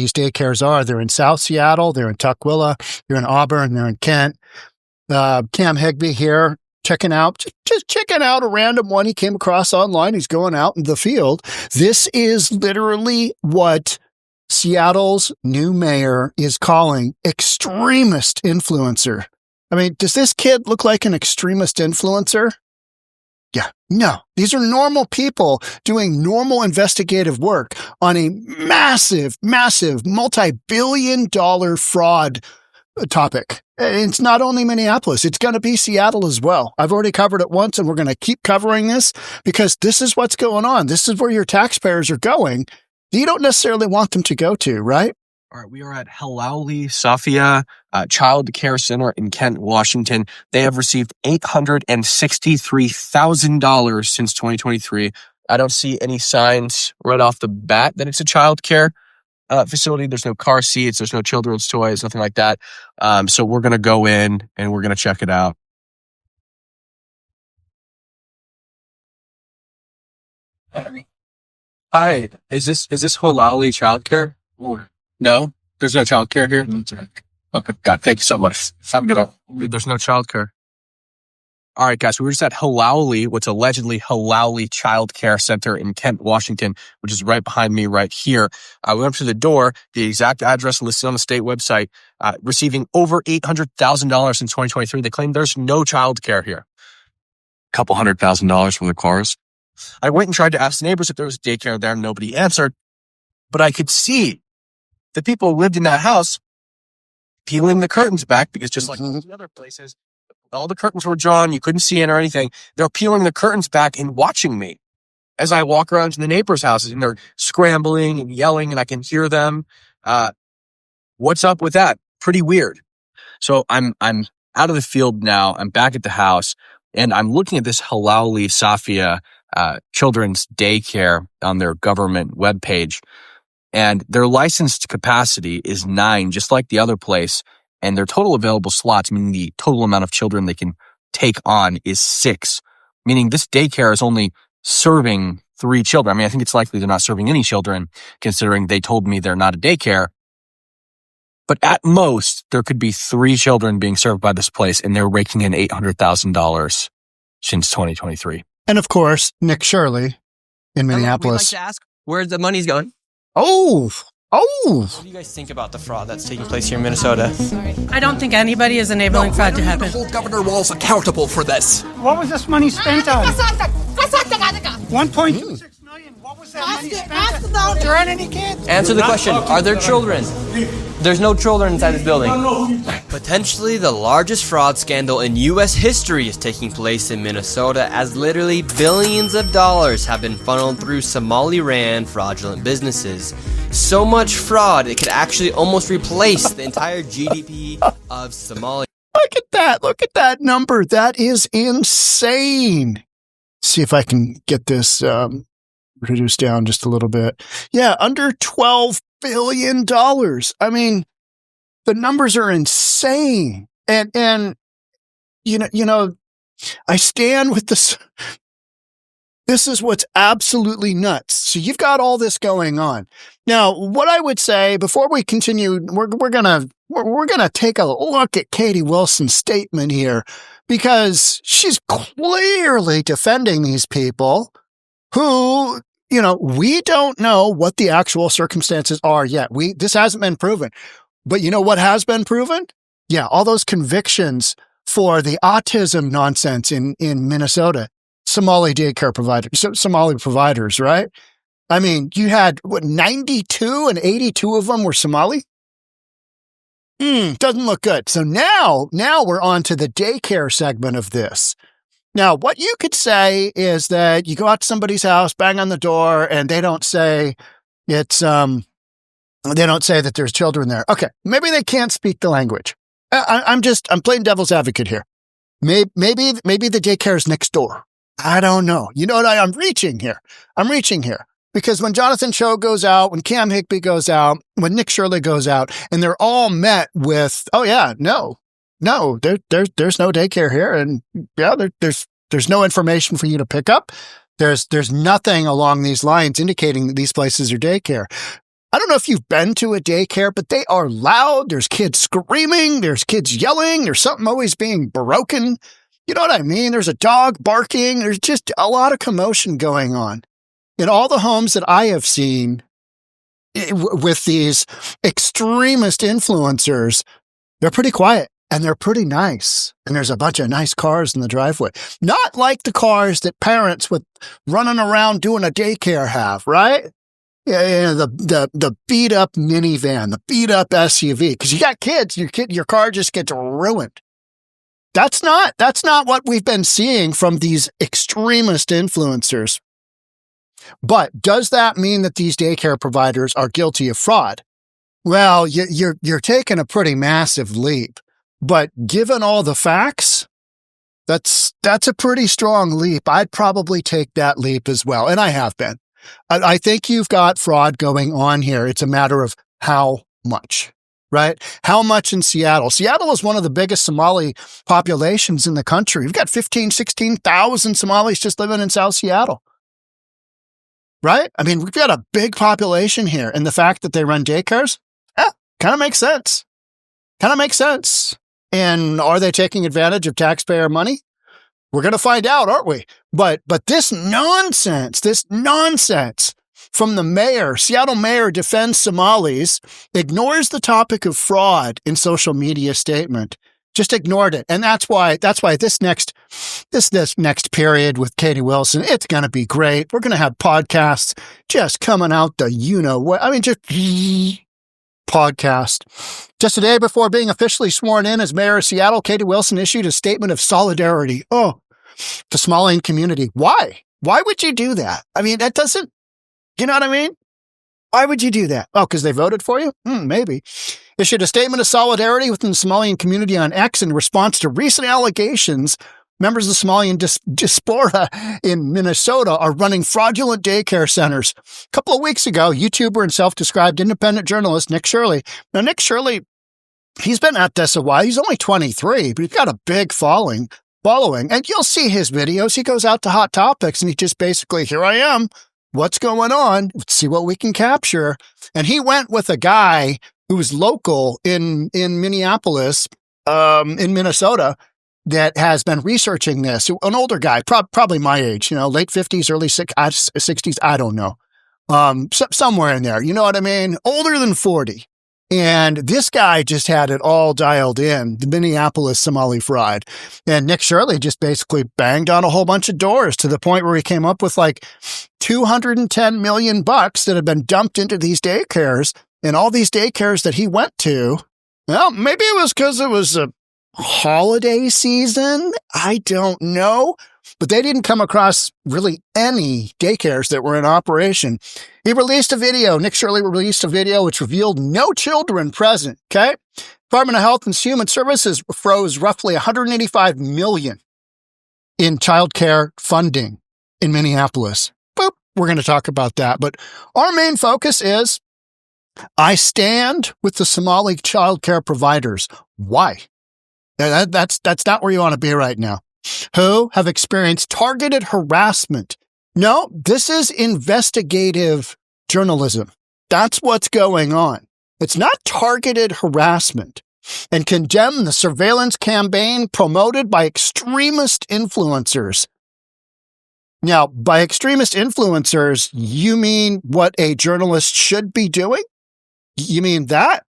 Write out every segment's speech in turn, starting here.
these daycares are. They're in South Seattle, they're in Tukwila, they're in Auburn, they're in Kent. Cam Higby here, checking out, just checking out a random one he came across online. He's going out in the field. This is literally what Seattle's new mayor is calling extremist influencer. I mean, does this kid look like an extremist influencer? Yeah, no. These are normal people doing normal investigative work on a massive, massive multi-billion-dollar fraud topic. It's not only Minneapolis, it's going to be Seattle as well. I've already covered it once, and we're going to keep covering this because this is what's going on. This is where your taxpayers are going. You don't necessarily want them to go to, right? All right, we are at 𝗪𝗪𝗧𝗪 Child Care Center in Kent, Washington. They have received $863,000 since 2023. I don't see any signs right off the bat that it's a child care facility. There's no car seats, there's no children's toys, nothing like that. So we're going to go in and we're going to check it out. Hi, is this 𝗪𝗪𝗧𝗪 Child Care? No, there's no child care here. Okay, God, thank you so much. There's no child care. All right, guys, we were just at 𝗪𝗪𝗧𝗪, what's allegedly 𝗪𝗪𝗧𝗪 Child Care Center in Kent, Washington, which is right behind me right here. We went up to the door, the exact address listed on the state website, receiving over $800,000 in 2023. They claim there's no child care here. A couple $100,000 from the cars. I went and tried to ask the neighbors if there was daycare there. Nobody answered, but I could see the people who lived in that house peeling the curtains back because just like the other places, all the curtains were drawn. You couldn't see in or anything. They're peeling the curtains back and watching me as I walk around to the neighbors' houses, and they're scrambling and yelling, and I can hear them. What's up with that? Pretty weird. So I'm out of the field now. I'm back at the house, and I'm looking at this 𝗪𝗪𝗧𝗪 children's daycare on their government webpage. And their licensed capacity is 9, just like the other place. And their total available slots, meaning the total amount of children they can take on, is 6. Meaning this daycare is only serving 3 children. I mean, I think it's likely they're not serving any children, considering they told me they're not a daycare. But at most, there could be 3 children being served by this place, and they're raking in $800,000 since 2023. And of course, 𝗥𝗘𝗠𝗜𝗨𝗠 in Minneapolis. We'd like to ask where the money's going. Oh. What do you guys think about the fraud that's taking place here in Minnesota? I don't think anybody is enabling fraud to happen. Hold Governor Walz accountable for this. What was this money spent on? 1.26 million. What was that money spent on? There aren't any kids. Answer the question. Are there children? There's no children inside this building. Potentially the largest fraud scandal in U.S. history is taking place in Minnesota, as literally billions of dollars have been funneled through Somali-ran fraudulent businesses. So much fraud, it could actually almost replace the entire GDP of Somalia. Look at that. Look at that number. That is insane. See if I can get this reduced down just a little bit. Yeah, under $12 billion. I mean, the numbers are insane. And you know, I stand with this. This is what's absolutely nuts. So you've got all this going on. Now, what I would say before we continue, we're gonna take a look at Katie Wilson's statement here, because she's clearly defending these people who, you know, we don't know what the actual circumstances are yet. This hasn't been proven. But you know what has been proven? Yeah, all those convictions for the autism nonsense in Minnesota. Somali daycare providers, Somali providers, right? I mean, you had, 92 and 82 of them were Somali? Doesn't look good. So now we're on to the daycare segment of this. Now, what you could say is that you go out to somebody's house, bang on the door, and they don't say they don't say that there's children there. Okay, maybe they can't speak the language. I'm playing devil's advocate here. Maybe the daycare is next door. I don't know. You know what? I'm reaching here. Because when Jonathan Cho goes out, when Cam Higby goes out, when Nick Shirley goes out, and they're all met with, oh yeah, no, there's no daycare here, and yeah, there's no information for you to pick up. There's nothing along these lines indicating that these places are daycare. I don't know if you've been to a daycare, but they are loud. There's kids screaming. There's kids yelling. There's something always being broken. You know what I mean? There's a dog barking. There's just a lot of commotion going on. In all the homes that I have seen with these extremist influencers, they're pretty quiet and they're pretty nice. And there's a bunch of nice cars in the driveway. Not like the cars that parents with running around doing a daycare have, right? Yeah, the beat up minivan, the beat up SUV. Because you got kids, your car just gets ruined. That's not what we've been seeing from these extremist influencers. But does that mean that these daycare providers are guilty of fraud? Well, you're taking a pretty massive leap. But given all the facts, that's a pretty strong leap. I'd probably take that leap as well, and I have been. I think you've got fraud going on here. It's a matter of how much. Right? How much in Seattle? Seattle is one of the biggest Somali populations in the country. We've got 16,000 Somalis just living in South Seattle. Right? I mean, we've got a big population here. And the fact that they run daycares, kind of makes sense. And are they taking advantage of taxpayer money? We're going to find out, aren't we? But this nonsense from the mayor, Seattle mayor defends Somalis, ignores the topic of fraud in social media statement. Just ignored it. And that's why this next period with Katie Wilson, it's going to be great. We're going to have podcasts just coming out the you-know-what. I mean, just podcast. Just a day before being officially sworn in as mayor of Seattle, Katie Wilson issued a statement of solidarity. The Somalian community. Why? Why would you do that? I mean, that doesn't, you know what I mean? Why would you do that? Oh, because they voted for you? Maybe. Issued a statement of solidarity within the Somalian community on X in response to recent allegations members of the Somalian diaspora in Minnesota are running fraudulent daycare centers. A couple of weeks ago, YouTuber and self-described independent journalist Nick Shirley. Now, Nick Shirley, he's been at this a while. He's only 23, but he's got a big following. And you'll see his videos. He goes out to Hot Topics and he just basically, here I am. What's going on? Let's see what we can capture. And he went with a guy who was local in Minneapolis, in Minnesota, that has been researching this. An older guy, probably my age, late 50s, early 60s, I don't know. Somewhere in there, you know what I mean? Older than 40. And this guy just had it all dialed in, the Minneapolis Somali fraud. And Nick Shirley just basically banged on a whole bunch of doors to the point where he came up with like $210 million that had been dumped into these daycares. And all these daycares that he went to, well, maybe it was because it was holiday season? I don't know. But they didn't come across really any daycares that were in operation. He released a video. Nick Shirley released a video which revealed no children present. Okay. Department of Health and Human Services froze roughly $185 million in childcare funding in Minneapolis. Boop. We're going to talk about that. But our main focus is I stand with the Somali childcare providers. Why? That's not where you want to be right now. Who have experienced targeted harassment. No, this is investigative journalism. That's what's going on. It's not targeted harassment. And condemn the surveillance campaign promoted by extremist influencers. Now, by extremist influencers, you mean what a journalist should be doing? You mean that?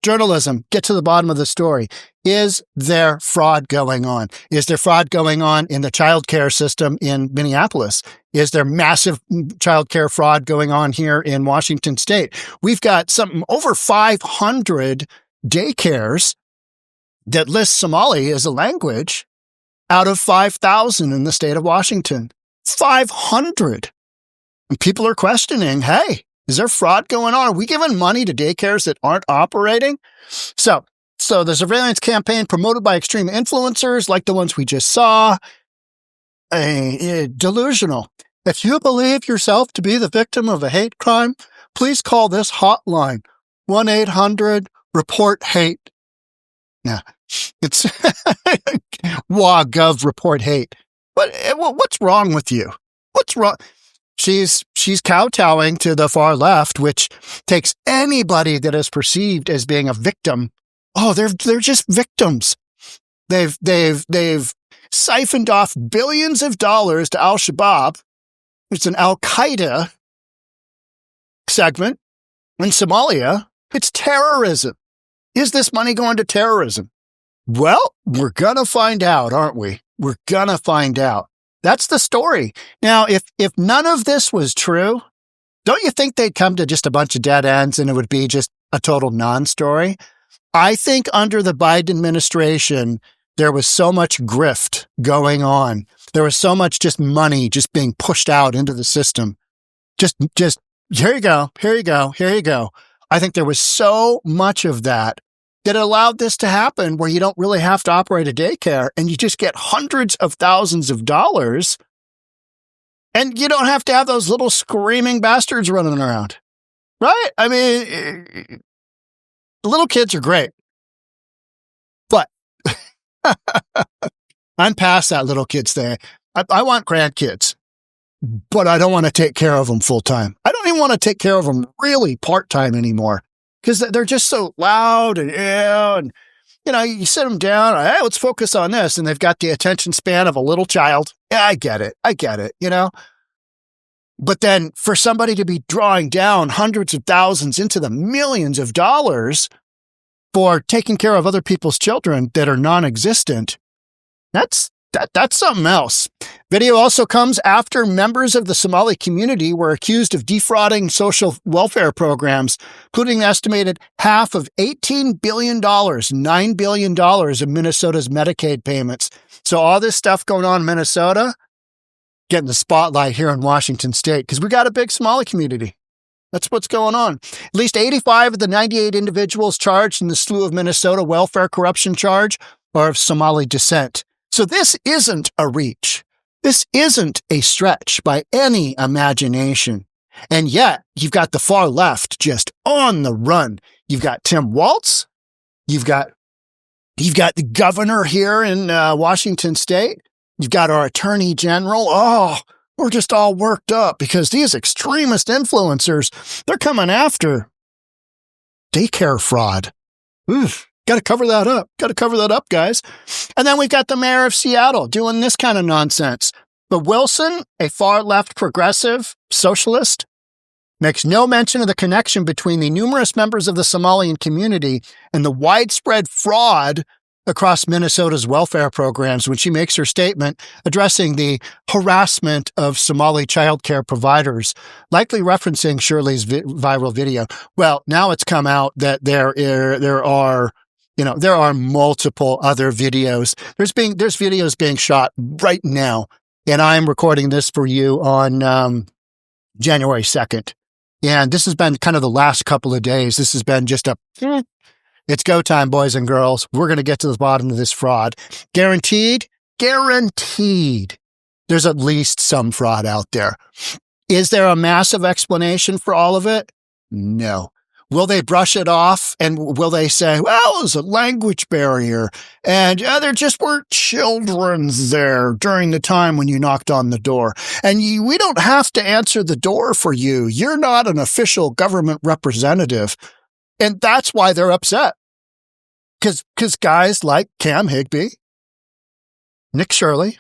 Journalism, get to the bottom of the story. Is there fraud going on? Is there fraud going on in the childcare system in Minneapolis? Is there massive childcare fraud going on here in Washington State? We've got over 500 daycares that list Somali as a language out of 5,000 in the state of Washington. 500. And people are questioning, hey, is there fraud going on? Are we giving money to daycares that aren't operating? So the surveillance campaign promoted by extreme influencers like the ones we just saw, delusional. If you believe yourself to be the victim of a hate crime, please call this hotline, 1-800-REPORT-HATE. Now, it's 𝗤𝗏 report hate. What's wrong with you? What's wrong? She's kowtowing to the far left, which takes anybody that is perceived as being a victim. Oh, they're just victims. They've siphoned off billions of dollars to Al-Shabaab. It's an Al-Qaeda segment in Somalia. It's terrorism. Is this money going to terrorism? Well, we're gonna find out, aren't we? We're gonna find out. That's the story. Now, if none of this was true, don't you think they'd come to just a bunch of dead ends and it would be just a total non-story? I think under the Biden administration, there was so much grift going on. There was so much just money just being pushed out into the system. Just here you go, here you go, here you go. I think there was so much of that it allowed this to happen where you don't really have to operate a daycare and you just get hundreds of thousands of dollars and you don't have to have those little screaming bastards running around. Right? I mean, little kids are great, but I'm past that little kids thing. I want grandkids, but I don't want to take care of them full time. I don't even want to take care of them really part time anymore. Because they're just so loud and you sit them down, hey, let's focus on this. And they've got the attention span of a little child. Yeah, I get it, But then for somebody to be drawing down hundreds of thousands into the millions of dollars for taking care of other people's children that are non-existent, that's something else. Video also comes after members of the Somali community were accused of defrauding social welfare programs, including an estimated half of $18 billion, $9 billion of Minnesota's Medicaid payments. So all this stuff going on in Minnesota, getting the spotlight here in Washington State, because we got a big Somali community. That's what's going on. At least 85 of the 98 individuals charged in the slew of Minnesota welfare corruption charge are of Somali descent. So this isn't a reach. This isn't a stretch by any imagination. And yet, you've got the far left just on the run. You've got Tim Walz. You've got the governor here in Washington State. You've got our attorney general. Oh, we're just all worked up because these extremist influencers, they're coming after daycare fraud. Oof. Got to cover that up. Got to cover that up, guys. And then we've got the mayor of Seattle doing this kind of nonsense. But Wilson, a far-left progressive socialist, makes no mention of the connection between the numerous members of the Somalian community and the widespread fraud across Minnesota's welfare programs when she makes her statement addressing the harassment of Somali childcare providers, likely referencing Shirley's viral video. Well, now it's come out that there are There are multiple other videos. There's videos being shot right now, and I'm recording this for you on January 2nd. And this has been kind of the last couple of days. This has been just it's go time, boys and girls. We're going to get to the bottom of this fraud. Guaranteed. There's at least some fraud out there. Is there a massive explanation for all of it? No. Will they brush it off and will they say, well, it was a language barrier and there just weren't children there during the time when you knocked on the door. And we don't have to answer the door for you. You're not an official government representative. And that's why they're upset. Because guys like Cam Higbee, Nick Shirley,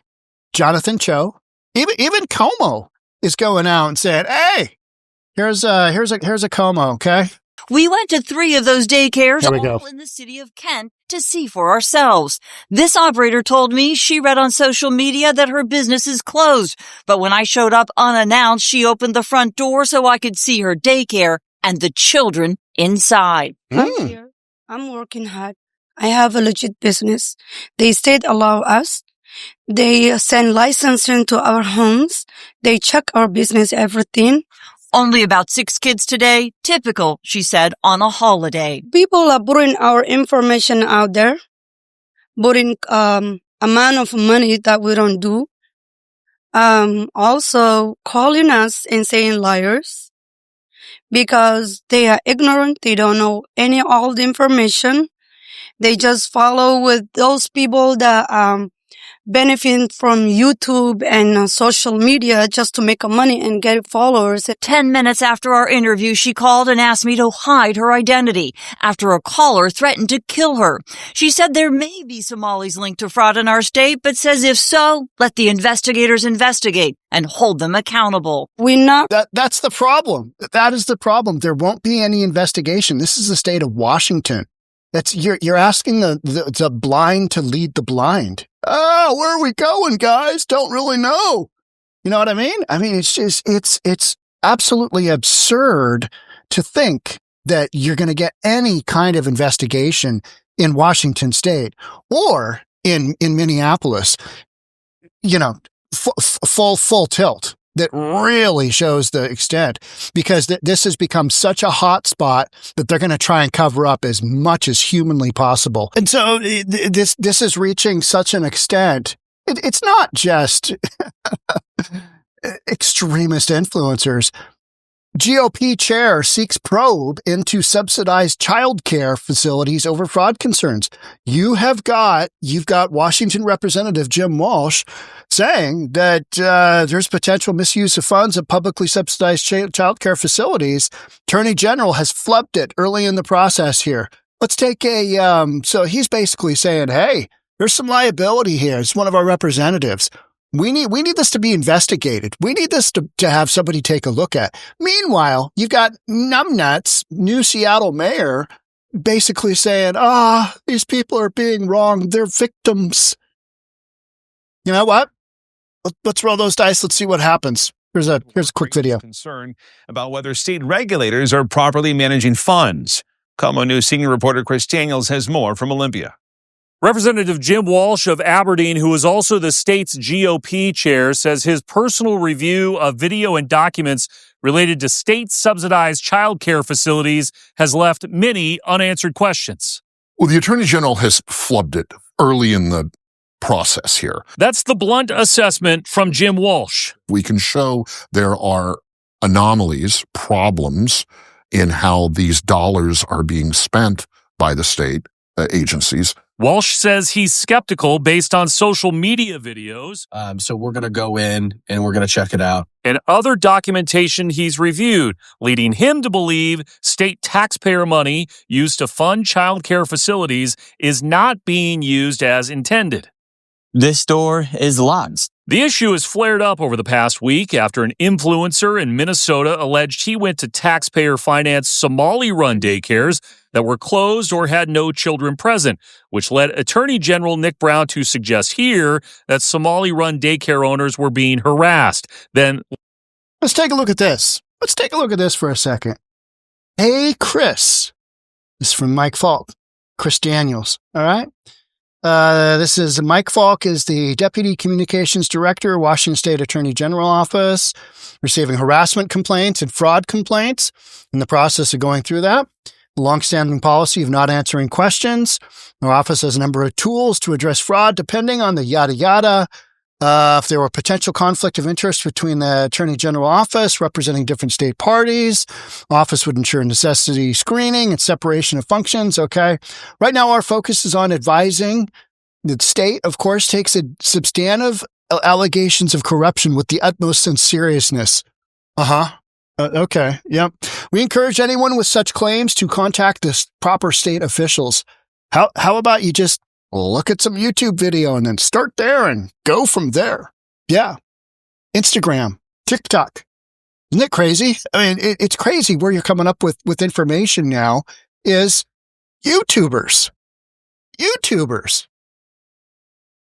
Jonathan Cho, even Como is going out and saying, hey, here's a Como, okay? We went to 3 of those daycares, all in the city of Kent, to see for ourselves. This operator told me she read on social media that her business is closed, but when I showed up unannounced, she opened the front door so I could see her daycare and the children inside. I'm here. I'm working hard. I have a legit business. The state allow us. They send licensing to our homes. They check our business, everything. Only about 6 kids today. Typical, she said, on a holiday. People are putting our information out there, putting amount of money that we don't do. Also calling us and saying liars because they are ignorant. They don't know all the information. They just follow with those people that benefit from YouTube and social media just to make money and get followers. 10 minutes after our interview, she called and asked me to hide her identity after a caller threatened to kill her. She said there may be Somalis linked to fraud in our state, but says if so, let the investigators investigate and hold them accountable. That's the problem. That is the problem. There won't be any investigation. This is the state of Washington. You're asking the blind to lead the blind. Oh, where are we going, guys? Don't really know. You know what I mean? I mean, it's absolutely absurd to think that you're going to get any kind of investigation in Washington state or in Minneapolis, full tilt. That really shows the extent because this has become such a hot spot that they're going to try and cover up as much as humanly possible. And so this is reaching such an extent. It's not just extremist influencers. GOP chair seeks probe into subsidized childcare facilities over fraud concerns. You've got Washington Representative Jim Walsh saying that there's potential misuse of funds at publicly subsidized childcare facilities. Attorney General has flubbed it early in the process here. Let's take so he's basically saying, hey, there's some liability here. It's one of our representatives. We need this to be investigated. We need this to have somebody take a look at. Meanwhile, you've got numbnuts, new Seattle mayor, basically saying, these people are being wronged. They're victims. You know what? Let's roll those dice. Let's see what happens. Here's a quick video. Concern about whether state regulators are properly managing funds. KOMO News senior reporter Chris Daniels has more from Olympia. Representative Jim Walsh of Aberdeen, who is also the state's GOP chair, says his personal review of video and documents related to state-subsidized child care facilities has left many unanswered questions. Well, the Attorney General has flubbed it early in the process here. That's the blunt assessment from Jim Walsh. We can show there are anomalies, problems in how these dollars are being spent by the state agencies. Walsh says he's skeptical based on social media videos. So we're going to go in and we're going to check it out. And other documentation he's reviewed, leading him to believe state taxpayer money used to fund child care facilities is not being used as intended. This door is locked. The issue has flared up over the past week after an influencer in Minnesota alleged he went to taxpayer-financed Somali-run daycares that were closed or had no children present, which led Attorney General Nick Brown to suggest here that Somali-run daycare owners were being harassed. Then, let's take a look at this. Let's take a look at this for a second. Hey, Chris. This is from Mike Falk. Chris Daniels. All right. This is 𝗪𝗧𝗧𝗛𝗧 is the Deputy Communications Director, Washington State Attorney General Office, receiving harassment complaints and fraud complaints. In the process of going through that, the longstanding policy of not answering questions. Our office has a number of tools to address fraud, depending on the yada yada. If there were potential conflict of interest between the Attorney General Office representing different state parties, office would ensure necessity screening and separation of functions. Okay. Right now, our focus is on advising. The state, of course, takes a substantive allegations of corruption with the utmost seriousness. Okay. Yep. We encourage anyone with such claims to contact the proper state officials. How about you just look at some YouTube video and then start there and go from there? Yeah. Instagram, TikTok. Isn't it crazy? I mean, it's crazy where you're coming up with information now is YouTubers.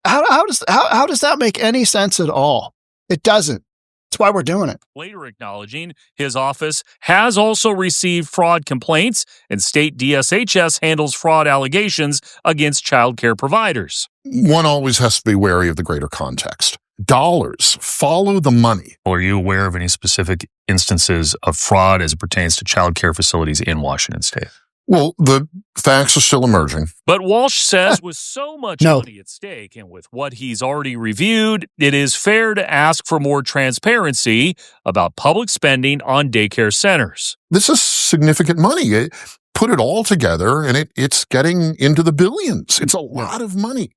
How does that make any sense at all? It doesn't. That's why we're doing it. Later acknowledging his office has also received fraud complaints, and state DSHS handles fraud allegations against child care providers. One always has to be wary of the greater context. Dollars follow the money. Are you aware of any specific instances of fraud as it pertains to child care facilities in Washington State? Well, the facts are still emerging. But Walsh says with so much money at stake and with what he's already reviewed, it is fair to ask for more transparency about public spending on daycare centers. This is significant money. Put it all together, and it's getting into the billions. It's a lot of money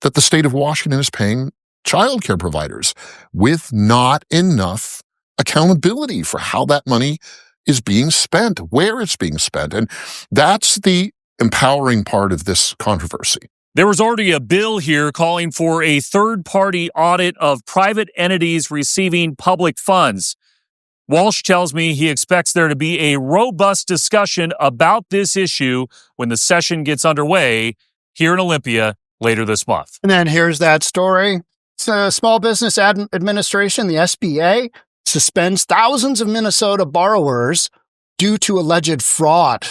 that the state of Washington is paying child care providers with not enough accountability for how that money is being spent, where it's being spent. And that's the empowering part of this controversy. There was already a bill here calling for a third-party audit of private entities receiving public funds. Walsh tells me he expects there to be a robust discussion about this issue when the session gets underway here in Olympia later this month. And then here's that story. Small Business Administration, the SBA, suspends thousands of Minnesota borrowers due to alleged fraud.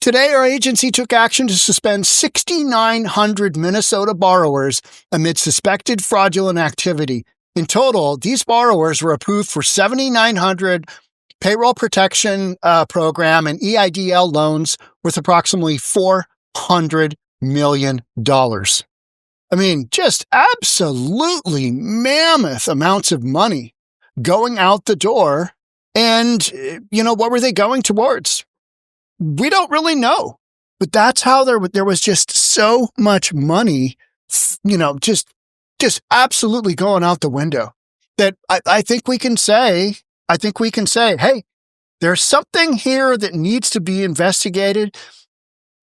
Today, our agency took action to suspend 6,900 Minnesota borrowers amid suspected fraudulent activity. In total, these borrowers were approved for 7,900 payroll protection program and EIDL loans worth approximately $400 million. I mean, just absolutely mammoth amounts of money going out the door. And, what were they going towards? We don't really know. But that's how there was just so much money, just absolutely going out the window that I think we can say, hey, there's something here that needs to be investigated.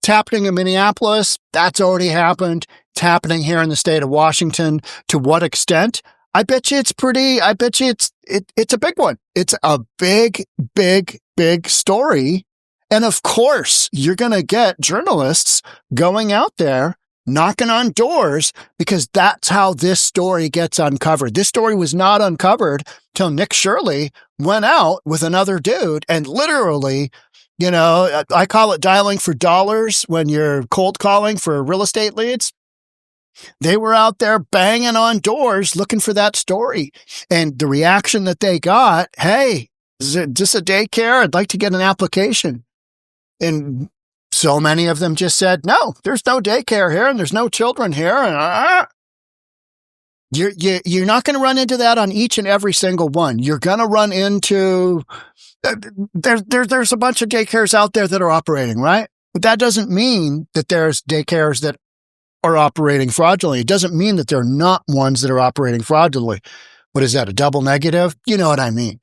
It's happening in Minneapolis. That's already happened. It's happening here in the state of Washington. To what extent? I bet you it's a big one. It's a big, big, big story. And of course, you're going to get journalists going out there, knocking on doors, because that's how this story gets uncovered. This story was not uncovered till Nick Shirley went out with another dude and literally, I call it dialing for dollars when you're cold calling for real estate leads. They were out there banging on doors looking for that story. And the reaction that they got, hey, is this a daycare? I'd like to get an application. And so many of them just said, no, there's no daycare here and there's no children here. And you're not going to run into that on each and every single one. You're going to run into, there's a bunch of daycares out there that are operating, right? But that doesn't mean that there's daycares that are operating fraudulently. It doesn't mean that there are not ones that are operating fraudulently. What is that, a double negative? You know what I mean.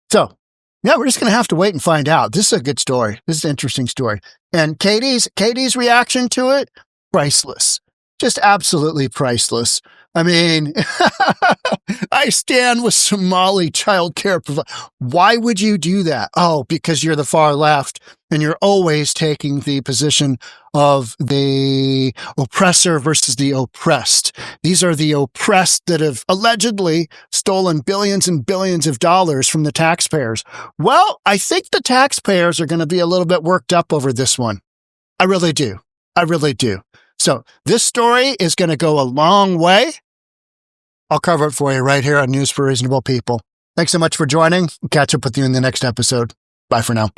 So, yeah, we're just going to have to wait and find out. This is a good story. This is an interesting story. And Katie's reaction to it, priceless. Just absolutely priceless. I mean, I stand with Somali child care providers. Why would you do that? Oh, because you're the far left. and you're always taking the position of the oppressor versus the oppressed. These are the oppressed that have allegedly stolen billions and billions of dollars from the taxpayers. Well, I think the taxpayers are going to be a little bit worked up over this one. I really do. I really do. So this story is going to go a long way. I'll cover it for you right here on News for Reasonable People. Thanks so much for joining. Catch up with you in the next episode. Bye for now.